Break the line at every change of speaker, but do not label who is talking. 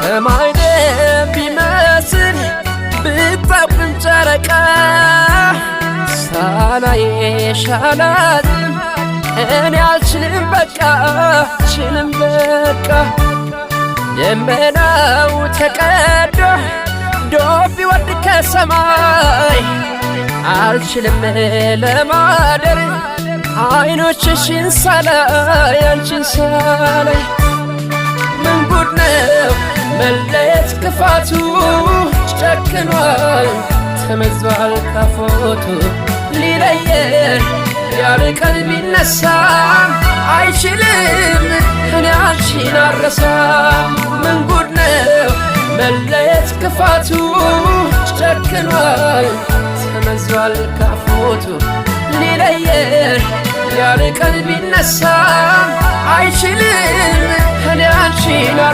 ሰማይ ቢመስል ብታብን ጨረቃ ሳላይሽ አላዝንም እኔ አልችልም በቃ አልችልም በቃ ደመናው ተቀዶ ዶፍ ቢወርድ ከሰማይ አልችልም ለማደር አይኖችሽን ሳላይ አንቺን ሳላይ ምን ጉድ ነው መለየት ክፋቱ ጨክኗል ተመዟል ካፎቱ ሊለየን ያርቀን ቢነሳም አይችልም እኔ አንቺን አልረሳም ምን ጉድ ነው መለየት ክፋቱ ጨክኗል ተመዟል ካፎቱ ሊለየን ያርቀን ቢነሳም አይችልም እኔ አንቺን